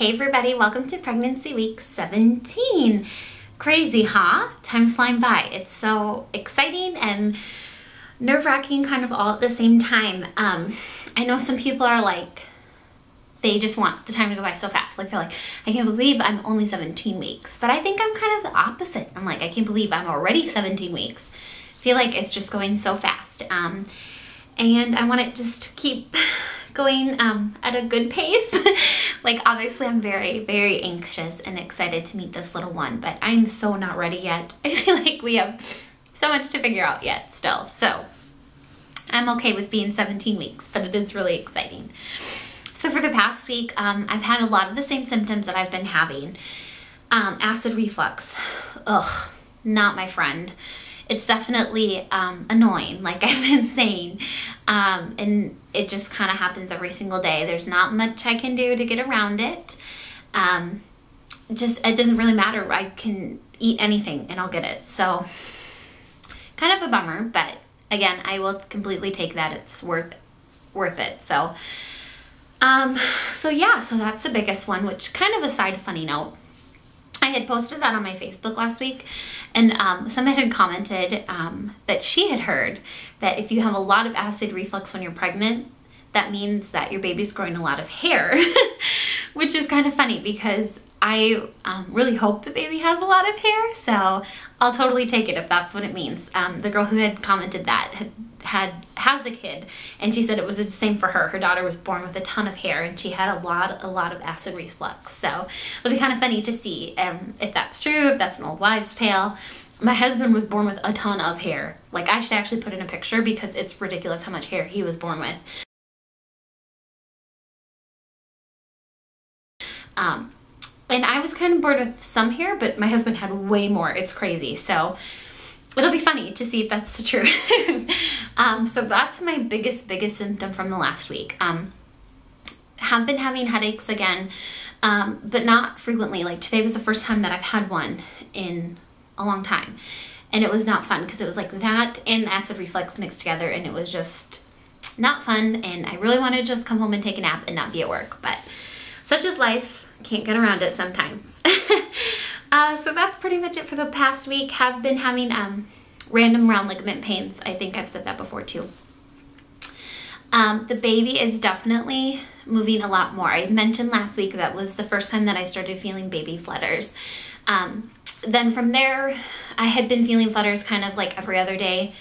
Hey everybody, welcome to pregnancy week 17. Crazy, huh? Time's flying by. It's so exciting and nerve-wracking kind of all at the same time. I know some people are like, they just want the time to go by so fast. Like they're like, I can't believe I'm only 17 weeks. But I think I'm kind of the opposite. I'm like, I can't believe I'm already 17 weeks. I feel like it's just going so fast. And I want it just to keep going at a good pace. Like obviously I'm very, very anxious and excited to meet this little one, but I'm so not ready yet. I feel like we have so much to figure out yet still. So I'm okay with being 17 weeks, but it is really exciting. So for the past week, I've had a lot of the same symptoms that I've been having. Acid reflux, ugh, not my friend. It's definitely annoying, like I've been saying, and it just kind of happens every single day. There's not much I can do to get around it. It doesn't really matter. I can eat anything and I'll get it. So kind of a bummer, but again, I will completely take that. It's worth it. So yeah, so that's the biggest one, which kind of a side funny note. I had posted that on my Facebook last week, and someone had commented that she had heard that if you have a lot of acid reflux when you're pregnant, that means that your baby's growing a lot of hair, which is kind of funny because I really hope the baby has a lot of hair, so I'll totally take it if that's what it means. The girl who had commented that has a kid, and she said it was the same for her. Her daughter was born with a ton of hair, and she had a lot of acid reflux. So it'll be kind of funny to see if that's true, if that's an old wives' tale. My husband was born with a ton of hair. Like I should actually put in a picture because it's ridiculous how much hair he was born with. And I was kind of bored with some hair, but my husband had way more. It's crazy. So it'll be funny to see if that's the truth. So that's my biggest symptom from the last week. Have been having headaches again, but not frequently. Like today was the first time that I've had one in a long time. And it was not fun because it was like that and acid reflux mixed together, and it was just not fun. And I really wanted to just come home and take a nap and not be at work. But such is life. Can't get around it sometimes. So that's pretty much it for the past week. Have been having random round ligament pains. I think I've said that before too. The baby is definitely moving a lot more. I mentioned last week that was the first time that I started feeling baby flutters. Then from there, I had been feeling flutters kind of like every other day.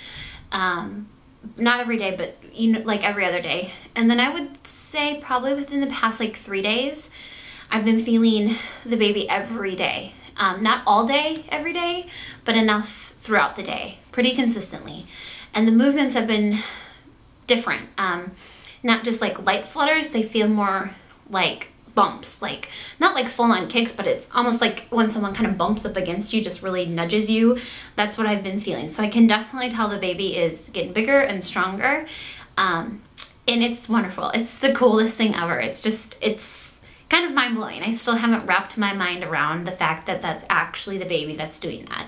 Not every day, but like every other day. And then I would say probably within the past like 3 days, I've been feeling the baby every day. Not all day, every day, but enough throughout the day, pretty consistently. And the movements have been different. Not just like light flutters, they feel more like bumps, like not like full-on kicks, but it's almost like when someone kind of bumps up against you, just really nudges you. That's what I've been feeling. So I can definitely tell the baby is getting bigger and stronger. And it's wonderful. It's the coolest thing ever. It's kind of mind-blowing. I still haven't wrapped my mind around the fact that that's actually the baby that's doing that.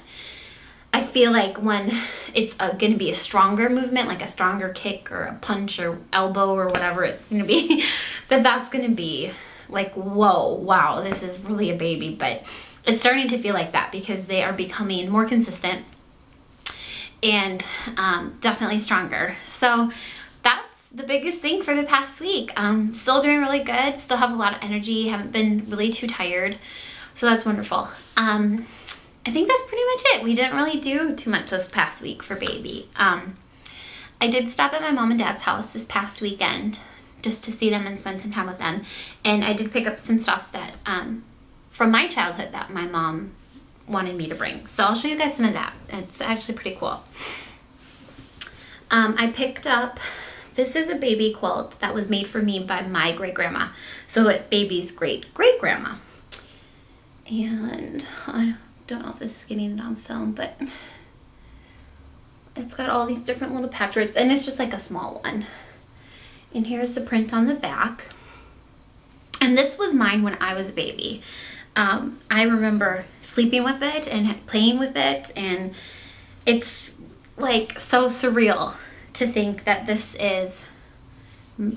I feel like when it's going to be a stronger movement, like a stronger kick or a punch or elbow or whatever it's going to be, that's going to be like, whoa, wow, this is really a baby. But it's starting to feel like that because they are becoming more consistent and definitely stronger. So that's the biggest thing for the past week. Still doing really good, still have a lot of energy, haven't been really too tired, so that's wonderful. I think that's pretty much it. We didn't really do too much this past week for baby. I did stop at my mom and dad's house this past weekend just to see them and spend some time with them, and I did pick up some stuff that from my childhood that my mom wanted me to bring, so I'll show you guys some of that. It's actually pretty cool. I picked up, this is a baby quilt that was made for me by my great-grandma. So baby's great-great-grandma. And I don't know if this is getting it on film, but it's got all these different little patchworks, and it's just like a small one. And here's the print on the back. And this was mine when I was a baby. I remember sleeping with it and playing with it, and it's like so surreal to think that this is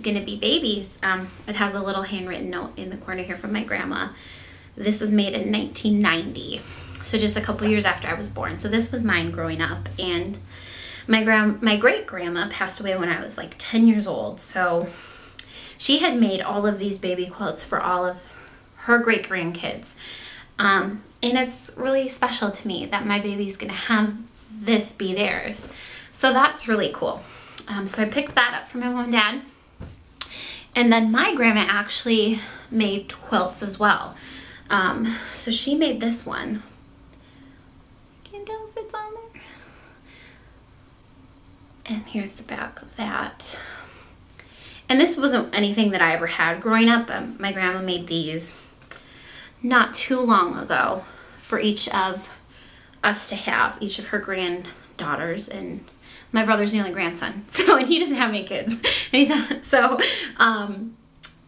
gonna be babies. It has a little handwritten note in the corner here from my grandma. This was made in 1990, so just a couple years after I was born. So this was mine growing up, and my great grandma passed away when I was like 10 years old. So she had made all of these baby quilts for all of her great grandkids, and it's really special to me that my baby's gonna have this be theirs. So that's really cool. So I picked that up for my mom and dad. And then my grandma actually made quilts as well. So she made this one. Can't tell if it's on there. And here's the back of that. And this wasn't anything that I ever had growing up. My grandma made these not too long ago for each of us to have, each of her granddaughters, and my brother's the only grandson, so, and he doesn't have any kids. And he's not, so,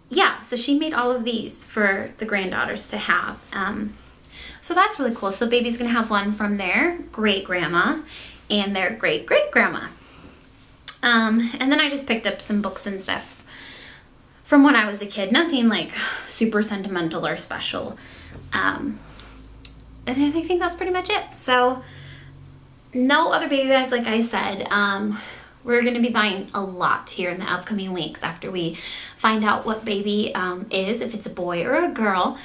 yeah, so she made all of these for the granddaughters to have. So that's really cool. So baby's gonna have one from their great grandma and their great great grandma. And then I just picked up some books and stuff from when I was a kid. Nothing like super sentimental or special. And I think that's pretty much it. So no other baby bags, like I said. We're going to be buying a lot here in the upcoming weeks after we find out what baby is, if it's a boy or a girl.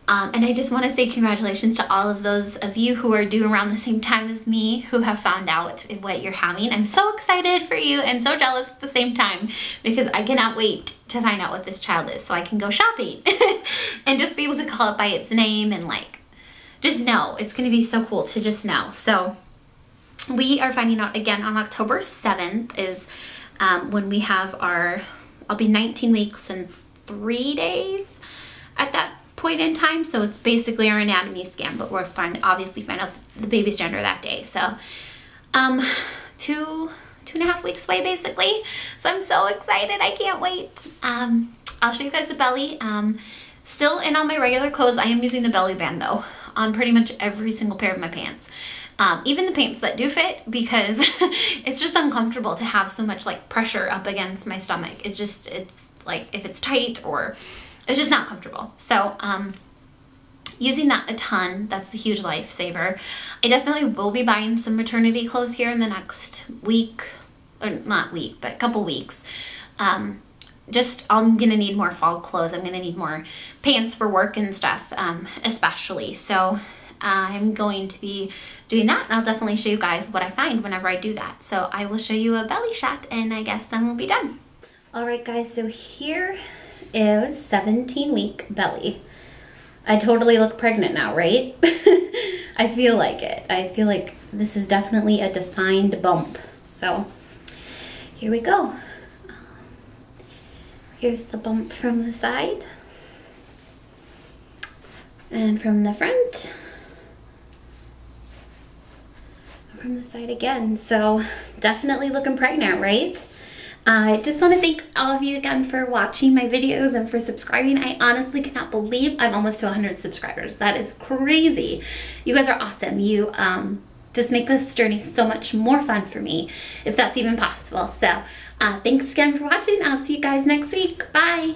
And I just want to say congratulations to all of those of you who are due around the same time as me, who have found out what you're having. I'm so excited for you and so jealous at the same time, because I cannot wait to find out what this child is so I can go shopping and just be able to call it by its name and like just know. It's going to be so cool to just know. So we are finding out again on October 7th is when we have our, I'll be 19 weeks and 3 days at that point in time. So it's basically our anatomy scan, but we're obviously find out the baby's gender that day. So 2.5 weeks away basically. So I'm so excited. I can't wait. I'll show you guys the belly. Still in all my regular clothes. I am using the belly band though on pretty much every single pair of my pants. Even the pants that do fit, because it's just uncomfortable to have so much like pressure up against my stomach. It's just, it's like if it's tight or it's just not comfortable. So using that a ton, that's a huge lifesaver. I definitely will be buying some maternity clothes here in the next week, or not week, but a couple weeks. Just I'm gonna need more fall clothes. I'm gonna need more pants for work and stuff, especially. So I'm going to be doing that, and I'll definitely show you guys what I find whenever I do that. So I will show you a belly shot, and I guess then we'll be done. All right, guys, so here is 17-week belly. I totally look pregnant now, right? I feel like it. I feel like this is definitely a defined bump. So here we go. Here's the bump from the side and from the front. From the side again. So definitely looking pregnant, right? I just want to thank all of you again for watching my videos and for subscribing. I honestly cannot believe I'm almost to 100 subscribers. That is crazy. You guys are awesome. You just make this journey so much more fun for me, if that's even possible. So thanks again for watching. I'll see you guys next week. Bye.